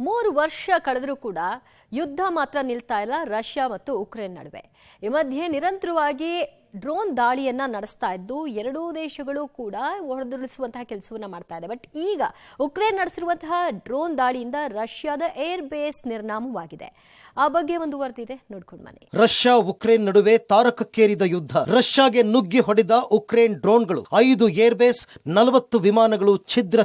3 ವರ್ಷ ಕಳೆದರೂ ಕೂಡ ಯುದ್ಧ ಮಾತ್ರ ನಿಲ್ತಾ ಇಲ್ಲ ರಷ್ಯಾ ಮತ್ತು ಉಕ್ರೇನ್ ನಡುವೆ. ಈ ಮಧ್ಯೆ ನಿರಂತರವಾಗಿ ಡ್ರೋನ್ ದಾಳಿಯನ್ನ ನಡೆಸ್ತಾ ಇದ್ದು ಎರಡೂ ದೇಶಗಳು ಕೂಡ ಹೊಡೆದುರುಳಿಸುವಂತಹ ಕೆಲಸವನ್ನ ಮಾಡ್ತಾ ಇದೆ. ಬಟ್ ಈಗ ಉಕ್ರೇನ್ ನಡೆಸಿರುವಂತಹ ಡ್ರೋನ್ ದಾಳಿಯಿಂದ ರಷ್ಯಾದ ಏರ್ ಬೇಸ್ ನಿರ್ನಾಮವಾಗಿದೆ. ಆ ಬಗ್ಗೆ ಒಂದು ವರದಿ ಇದೆ, ನೋಡ್ಕೊಂಡು ಬನ್ನಿ. ರಷ್ಯಾ ಉಕ್ರೇನ್ ನಡುವೆ ತಾರಕಕ್ಕೇರಿದ ಯುದ್ಧ. ರಷ್ಯಾಗೆ ನುಗ್ಗಿ ಹೊಡೆದ ಉಕ್ರೇನ್ ಡ್ರೋನ್ಗಳು, 5 ಏರ್ ಬೇಸ್, 40 ವಿಮಾನಗಳು ಛಿದ್ರ.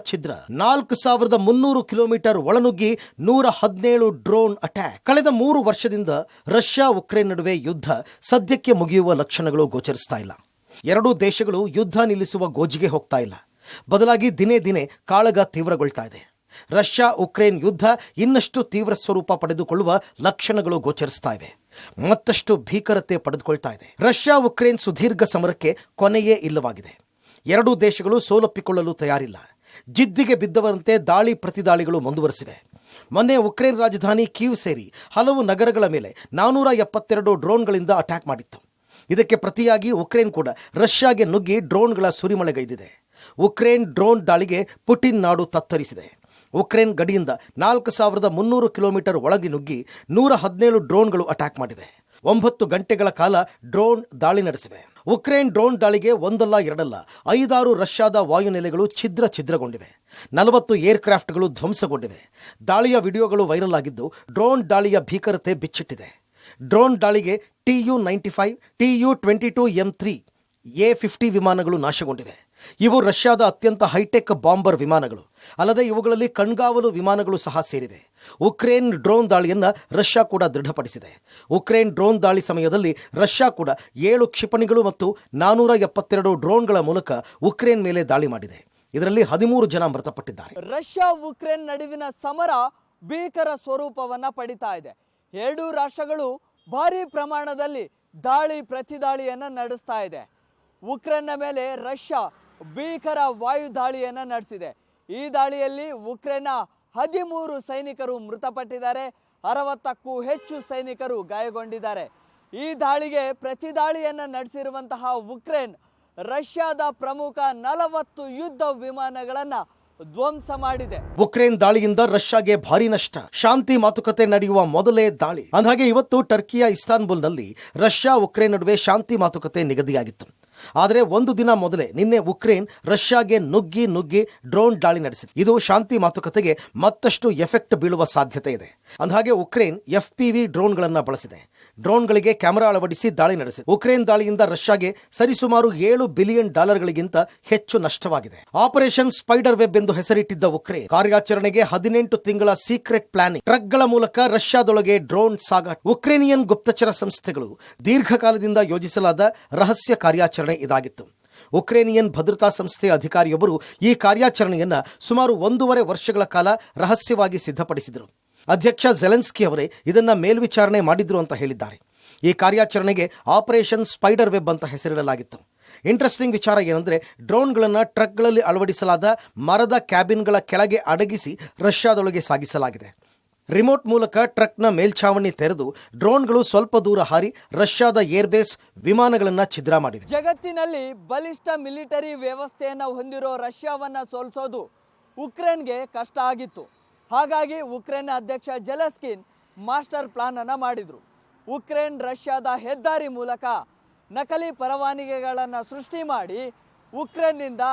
4300 ಕಿಲೋಮೀಟರ್ ಒಳನುಗ್ಗಿ 117 ಡ್ರೋನ್ ಅಟ್ಯಾಕ್. ಕಳೆದ 3 ವರ್ಷದಿಂದ ರಷ್ಯಾ ಉಕ್ರೇನ್ ನಡುವೆ ಯುದ್ಧ ಸದ್ಯಕ್ಕೆ ಮುಗಿಯುವ ಲಕ್ಷಣಗಳು ಗೋಚರಿಸ್ತಾ ಇಲ್ಲ. ಎರಡೂ ದೇಶಗಳು ಯುದ್ಧ ನಿಲ್ಲಿಸುವ ಗೋಜಿಗೆ ಹೋಗ್ತಾ ಇಲ್ಲ. ಬದಲಾಗಿ ದಿನೇ ದಿನೇ ಕಾಳಗ ತೀವ್ರಗೊಳ್ತಾ ಇದೆ. ರಷ್ಯಾ ಉಕ್ರೇನ್ ಯುದ್ಧ ಇನ್ನಷ್ಟು ತೀವ್ರ ಸ್ವರೂಪ ಪಡೆದುಕೊಳ್ಳುವ ಲಕ್ಷಣಗಳು ಗೋಚರಿಸ್ತಾ ಇವೆ. ಮತ್ತಷ್ಟು ಭೀಕರತೆ ಪಡೆದುಕೊಳ್ತಾ ಇದೆ. ರಷ್ಯಾ ಉಕ್ರೇನ್ ಸುದೀರ್ಘ ಸಮರಕ್ಕೆ ಕೊನೆಯೇ ಇಲ್ಲವಾಗಿದೆ. ಎರಡೂ ದೇಶಗಳು ಸೋಲೊಪ್ಪಿಕೊಳ್ಳಲು ತಯಾರಿಲ್ಲ. ಜಿದ್ದಿಗೆ ಬಿದ್ದವರಂತೆ ದಾಳಿ ಪ್ರತಿದಾಳಿಗಳು ಮುಂದುವರೆಸಿವೆ. ಮೊನ್ನೆ ಉಕ್ರೇನ್ ರಾಜಧಾನಿ ಕೀವ್ ಸೇರಿ ಹಲವು ನಗರಗಳ ಮೇಲೆ 472 ಡ್ರೋನ್ಗಳಿಂದ ಅಟ್ಯಾಕ್ ಮಾಡಿತ್ತು. ಇದಕ್ಕೆ ಪ್ರತಿಯಾಗಿ ಉಕ್ರೇನ್ ಕೂಡ ರಷ್ಯಾಗೆ ನುಗ್ಗಿ ಡ್ರೋನ್ಗಳ ಸುರಿಮಳೆಗೈದಿದೆ. ಉಕ್ರೇನ್ ಡ್ರೋನ್ ದಾಳಿಗೆ ಪುಟಿನ್ ನಾಡು ತತ್ತರಿಸಿದೆ. ಉಕ್ರೇನ್ ಗಡಿಯಿಂದ 4300 ಕಿಲೋಮೀಟರ್ ಒಳಗೆ ನುಗ್ಗಿ 117 ಡ್ರೋನ್ಗಳು ಅಟ್ಯಾಕ್ ಮಾಡಿವೆ. 9 ಗಂಟೆಗಳ ಕಾಲ ಡ್ರೋನ್ ದಾಳಿ ನಡೆಸಿವೆ. ಉಕ್ರೇನ್ ಡ್ರೋನ್ ದಾಳಿಗೆ ಒಂದಲ್ಲ ಎರಡಲ್ಲ 5-6 ರಷ್ಯಾದ ವಾಯುನೆಲೆಗಳು ಛಿದ್ರಗೊಂಡಿವೆ. 40 ಏರ್ಕ್ರಾಫ್ಟ್ಗಳು ಧ್ವಂಸಗೊಂಡಿವೆ. ದಾಳಿಯ ವಿಡಿಯೋಗಳು ವೈರಲ್ ಆಗಿದ್ದು ಡ್ರೋನ್ ದಾಳಿಯ ಭೀಕರತೆ ಬಿಚ್ಚಿಟ್ಟಿದೆ. ಡ್ರೋನ್ ದಾಳಿಗೆ Tu-95, Tu-22M3, A-50 ವಿಮಾನಗಳು ನಾಶಗೊಂಡಿವೆ. ಇವು ರಷ್ಯಾದ ಅತ್ಯಂತ ಹೈಟೆಕ್ ಬಾಂಬರ್ ವಿಮಾನಗಳು. ಅಲ್ಲದೆ ಇವುಗಳಲ್ಲಿ ಕಣ್ಗಾವಲು ವಿಮಾನಗಳು ಸಹ ಸೇರಿವೆ. ಉಕ್ರೇನ್ ಡ್ರೋನ್ ದಾಳಿಯನ್ನು ರಷ್ಯಾ ಕೂಡ ದೃಢಪಡಿಸಿದೆ. ಉಕ್ರೇನ್ ಡ್ರೋನ್ ದಾಳಿ ಸಮಯದಲ್ಲಿ ರಷ್ಯಾ ಕೂಡ 7 ಕ್ಷಿಪಣಿಗಳು ಮತ್ತು 472 ಡ್ರೋನ್ಗಳ ಮೂಲಕ ಉಕ್ರೇನ್ ಮೇಲೆ ದಾಳಿ ಮಾಡಿದೆ. ಇದರಲ್ಲಿ 13 ಜನ ಮೃತಪಟ್ಟಿದ್ದಾರೆ. ರಷ್ಯಾ ಉಕ್ರೇನ್ ನಡುವಿನ ಸಮರ ಭೀಕರ ಸ್ವರೂಪವನ್ನ ಪಡಿತಾ ಇದೆ. ಎರಡೂ ರಾಷ್ಟ್ರಗಳು ಭಾರಿ ಪ್ರಮಾಣದಲ್ಲಿ ದಾಳಿ ಪ್ರತಿದಾಳಿಯನ್ನ ನಡೆಸ್ತಾ ಇದೆ. ಉಕ್ರೇನ್ನ ಮೇಲೆ ರಷ್ಯಾ ಭೀಕರ ವಾಯು ದಾಳಿಯನ್ನ ನಡೆಸಿದೆ. ಈ ದಾಳಿಯಲ್ಲಿ ಉಕ್ರೇನ್ನ 13 ಸೈನಿಕರು ಮೃತಪಟ್ಟಿದ್ದಾರೆ. 60ಕ್ಕೂ ಹೆಚ್ಚು ಸೈನಿಕರು ಗಾಯಗೊಂಡಿದ್ದಾರೆ. ಈ ದಾಳಿಗೆ ಪ್ರತಿದಾಳಿಯನ್ನ ನಡೆಸಿರುವಂತಹ ಉಕ್ರೇನ್ ರಷ್ಯಾದ ಪ್ರಮುಖ 40 ಯುದ್ಧ ವಿಮಾನಗಳನ್ನ ಧ್ವಂಸ ಮಾಡಿದೆ. ಉಕ್ರೇನ್ ದಾಳಿಯಿಂದ ರಷ್ಯಾಗೆ ಭಾರಿ ನಷ್ಟ. ಶಾಂತಿ ಮಾತುಕತೆ ನಡೆಯುವ ಮೊದಲೇ ದಾಳಿ. ಅಂದಹಾಗೆ ಇವತ್ತು ಟರ್ಕಿಯ ಇಸ್ತಾನ್ಬುಲ್ನಲ್ಲಿ ರಷ್ಯಾ ಉಕ್ರೇನ್ ನಡುವೆ ಶಾಂತಿ ಮಾತುಕತೆ ನಿಗದಿಯಾಗಿತ್ತು. ಆದರೆ ಒಂದು ದಿನ ಮೊದಲೇ ನಿನ್ನೆ ಉಕ್ರೇನ್ ರಷ್ಯಾಗೆ ನುಗ್ಗಿ ಡ್ರೋನ್ ದಾಳಿ ನಡೆಸಿದೆ. ಇದು ಶಾಂತಿ ಮಾತುಕತೆಗೆ ಮತ್ತಷ್ಟು ಎಫೆಕ್ಟ್ ಬೀಳುವ ಸಾಧ್ಯತೆ ಇದೆ. ಅಂದಹಾಗೆ ಉಕ್ರೇನ್ FPV ಡ್ರೋನ್ಗಳನ್ನು ಬಳಸಿದೆ. ಡ್ರೋನ್ಗಳಿಗೆ ಕ್ಯಾಮೆರಾ ಅಳವಡಿಸಿ ದಾಳಿ ನಡೆಸಿದೆ. ಉಕ್ರೇನ್ ದಾಳಿಯಿಂದ ರಷ್ಯಾಗೆ ಸರಿಸುಮಾರು $7 ಬಿಲಿಯನ್ ಹೆಚ್ಚು ನಷ್ಟವಾಗಿದೆ. ಆಪರೇಷನ್ ಸ್ಪೈಡರ್ ವೆಬ್ ಎಂದು ಹೆಸರಿಟ್ಟಿದ್ದ ಉಕ್ರೇನ್ ಕಾರ್ಯಾಚರಣೆಗೆ 18 ತಿಂಗಳ ಸೀಕ್ರೆಟ್ ಪ್ಲಾನಿಂಗ್. ಟ್ರಕ್ಗಳ ಮೂಲಕ ರಷ್ಯಾದೊಳಗೆ ಡ್ರೋನ್ ಸಾಗಾಟ. ಉಕ್ರೇನಿಯನ್ ಗುಪ್ತಚರ ಸಂಸ್ಥೆಗಳು ದೀರ್ಘಕಾಲದಿಂದ ಯೋಜಿಸಲಾದ ರಹಸ್ಯ ಕಾರ್ಯಾಚರಣೆ ಇದಾಗಿತ್ತು. ಉಕ್ರೇನಿಯನ್ ಭದ್ರತಾ ಸಂಸ್ಥೆಯ ಅಧಿಕಾರಿಯೊಬ್ಬರು ಈ ಕಾರ್ಯಾಚರಣೆಯನ್ನ ಸುಮಾರು 1.5 ವರ್ಷಗಳ ಕಾಲ ರಹಸ್ಯವಾಗಿ ಸಿದ್ಧಪಡಿಸಿದರು. ಅಧ್ಯಕ್ಷ ಜೆಲೆನ್ಸ್ಕಿ ಅವರೇ ಇದನ್ನ ಮೇಲ್ವಿಚಾರಣೆ ಮಾಡಿದ್ರು ಅಂತ ಹೇಳಿದ್ದಾರೆ. ಈ ಕಾರ್ಯಾಚರಣೆಗೆ ಆಪರೇಷನ್ ಸ್ಪೈಡರ್ ವೆಬ್ ಅಂತ ಹೆಸರಿಡಲಾಗಿತ್ತು. ಇಂಟ್ರೆಸ್ಟಿಂಗ್ ವಿಚಾರ ಏನಂದ್ರೆ ಡ್ರೋನ್ಗಳನ್ನು ಟ್ರಕ್ಗಳಲ್ಲಿ ಅಳವಡಿಸಲಾದ ಮರದ ಕ್ಯಾಬಿನ್ಗಳ ಕೆಳಗೆ ಅಡಗಿಸಿ ರಷ್ಯಾದೊಳಗೆ ಸಾಗಿಸಲಾಗಿದೆ. ರಿಮೋಟ್ ಮೂಲಕ ಟ್ರಕ್ನ ಮೇಲ್ಛಾವಣಿ ತೆರೆದು ಡ್ರೋನ್ಗಳು ಸ್ವಲ್ಪ ದೂರ ಹಾರಿ ರಷ್ಯಾದ ಏರ್ಬೇಸ್ ವಿಮಾನಗಳನ್ನು ಛಿದ್ರ ಮಾಡಿವೆ. ಜಗತ್ತಿನಲ್ಲಿ ಬಲಿಷ್ಠ ಮಿಲಿಟರಿ ವ್ಯವಸ್ಥೆಯನ್ನು ಹೊಂದಿರೋ ರಷ್ಯಾವನ್ನ ಸೋಲಿಸೋದು ಉಕ್ರೇನ್ಗೆ ಕಷ್ಟ ಆಗಿತ್ತು. ಹಾಗಾಗಿ ಉಕ್ರೇನ್ ಅಧ್ಯಕ್ಷ ಜೆಲೆನ್ಸ್ಕಿನ್ ಮಾಸ್ಟರ್ ಪ್ಲಾನ್ ಅನ್ನು ಮಾಡಿದ್ರು. ಉಕ್ರೇನ್ ರಷ್ಯಾದ ಹೆದ್ದಾರಿ ಮೂಲಕ ನಕಲಿ ಪರವಾನಗಿಗಳನ್ನು ಸೃಷ್ಟಿ ಮಾಡಿ ಉಕ್ರೇನ್ನಿಂದ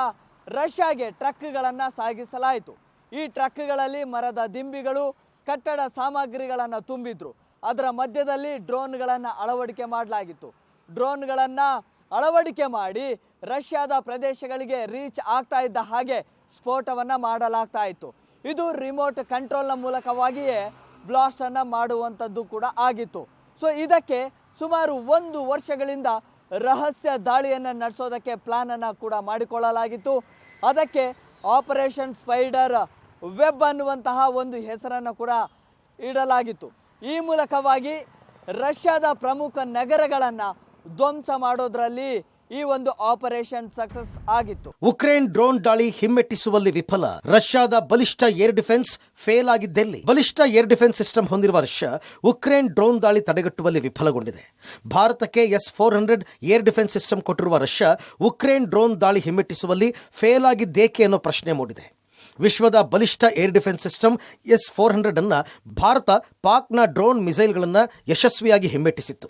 ರಷ್ಯಾಗೆ ಟ್ರಕ್ಗಳನ್ನು ಸಾಗಿಸಲಾಯಿತು. ಈ ಟ್ರಕ್ಗಳಲ್ಲಿ ಮರದ ದಿಂಬಿಗಳು, ಕಟ್ಟಡ ಸಾಮಗ್ರಿಗಳನ್ನು ತುಂಬಿದ್ರು. ಅದರ ಮಧ್ಯದಲ್ಲಿ ಡ್ರೋನ್ಗಳನ್ನು ಅಳವಡಿಕೆ ಮಾಡಲಾಗಿತ್ತು. ಡ್ರೋನ್ಗಳನ್ನು ಅಳವಡಿಕೆ ಮಾಡಿ ರಷ್ಯಾದ ಪ್ರದೇಶಗಳಿಗೆ ರೀಚ್ ಆಗ್ತಾ ಇದ್ದ ಹಾಗೆ ಸ್ಫೋಟವನ್ನು ಮಾಡಲಾಗ್ತಾ ಇತ್ತು. ಇದು ರಿಮೋಟ್ ಕಂಟ್ರೋಲ್ನ ಮೂಲಕವಾಗಿಯೇ ಬ್ಲಾಸ್ಟನ್ನು ಮಾಡುವಂಥದ್ದು ಕೂಡ ಆಗಿತ್ತು. ಸೊ ಇದಕ್ಕೆ ಸುಮಾರು 1 ವರ್ಷಗಳಿಂದ ರಹಸ್ಯ ದಾಳಿಯನ್ನು ನಡೆಸೋದಕ್ಕೆ ಪ್ಲಾನನ್ನು ಕೂಡ ಮಾಡಿಕೊಳ್ಳಲಾಗಿತ್ತು. ಅದಕ್ಕೆ ಆಪರೇಷನ್ ಸ್ಪೈಡರ್ ವೆಬ್ ಅನ್ನುವಂತಹ ಒಂದು ಹೆಸರನ್ನು ಕೂಡ ಇಡಲಾಗಿತ್ತು. ಈ ಮೂಲಕವಾಗಿ ರಷ್ಯಾದ ಪ್ರಮುಖ ನಗರಗಳನ್ನು ಧ್ವಂಸ ಮಾಡೋದ್ರಲ್ಲಿ ಈ ಒಂದು ಆಪರೇಷನ್ ಸಕ್ಸಸ್ ಆಗಿತ್ತು. ಉಕ್ರೇನ್ ಡ್ರೋನ್ ದಾಳಿ ಹಿಮ್ಮೆಟ್ಟಿಸುವಲ್ಲಿ ವಿಫಲ. ರಷ್ಯಾದ ಬಲಿಷ್ಠ ಏರ್ ಡಿಫೆನ್ಸ್ ಫೇಲ್ ಆಗಿದ್ದೆಲ್ಲಿ? ಬಲಿಷ್ಠ ಏರ್ ಡಿಫೆನ್ಸ್ ಸಿಸ್ಟಮ್ ಹೊಂದಿರುವ ರಷ್ಯಾ ಉಕ್ರೇನ್ ಡ್ರೋನ್ ದಾಳಿ ತಡೆಗಟ್ಟುವಲ್ಲಿ ವಿಫಲಗೊಂಡಿದೆ. ಭಾರತಕ್ಕೆ S-400 ಏರ್ ಡಿಫೆನ್ಸ್ ಸಿಸ್ಟಮ್ ಕೊಟ್ಟಿರುವ ರಷ್ಯಾ ಉಕ್ರೇನ್ ಡ್ರೋನ್ ದಾಳಿ ಹಿಮ್ಮೆಟ್ಟಿಸುವಲ್ಲಿ ಫೇಲ್ ಆಗಿದ್ದೇಕೆ ಅನ್ನೋ ಪ್ರಶ್ನೆ ಮೂಡಿದೆ. ವಿಶ್ವದ ಬಲಿಷ್ಠ ಏರ್ ಡಿಫೆನ್ಸ್ ಸಿಸ್ಟಮ್ S-400 ಅನ್ನ ಭಾರತ ಪಾಕ್ನ ಡ್ರೋನ್ ಮಿಸೈಲ್ಗಳನ್ನು ಯಶಸ್ವಿಯಾಗಿ ಹಿಮ್ಮೆಟ್ಟಿಸಿತ್ತು.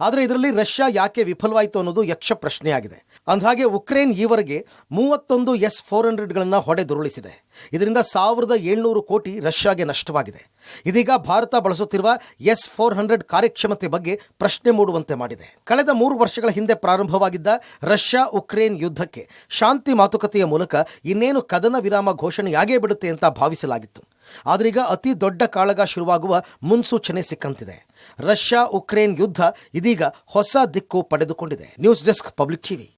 ಆದರೆ ಇದರಲ್ಲಿ ರಷ್ಯಾ ಯಾಕೆ ವಿಫಲವಾಯಿತು ಅನ್ನೋದು ಯಕ್ಷ ಪ್ರಶ್ನೆಯಾಗಿದೆ. ಅಂದಹಾಗೆ ಉಕ್ರೇನ್ ಈವರೆಗೆ 31 S-400ಗಳನ್ನು ಹೊಡೆದುರುಳಿಸಿದೆ. ಇದರಿಂದ 1700 ಕೋಟಿ ರಷ್ಯಾಗೆ ನಷ್ಟವಾಗಿದೆ. ಇದೀಗ ಭಾರತ ಬಳಸುತ್ತಿರುವ S-400 ಕಾರ್ಯಕ್ಷಮತೆ ಬಗ್ಗೆ ಪ್ರಶ್ನೆ ಮೂಡುವಂತೆ ಮಾಡಿದೆ. ಕಳೆದ 3 ವರ್ಷಗಳ ಹಿಂದೆ ಪ್ರಾರಂಭವಾಗಿದ್ದ ರಷ್ಯಾ ಉಕ್ರೇನ್ ಯುದ್ಧಕ್ಕೆ ಶಾಂತಿ ಮಾತುಕತೆಯ ಮೂಲಕ ಇನ್ನೇನು ಕದನ ವಿರಾಮ ಘೋಷಣೆಯಾಗೇ ಬಿಡುತ್ತೆ ಅಂತ ಭಾವಿಸಲಾಗಿತ್ತು. ಆದ್ರೀಗ ಅತಿ ದೊಡ್ಡ ಕಾಳಗ ಶುರುವಾಗುವ ಮುನ್ಸೂಚನೆ ಸಿಕ್ಕಂತಿದೆ. ರಷ್ಯಾ ಉಕ್ರೇನ್ ಯುದ್ಧ ಇದೀಗ ಹೊಸ ದಿಕ್ಕು ಪಡೆದುಕೊಂಡಿದೆ. News desk, public TV.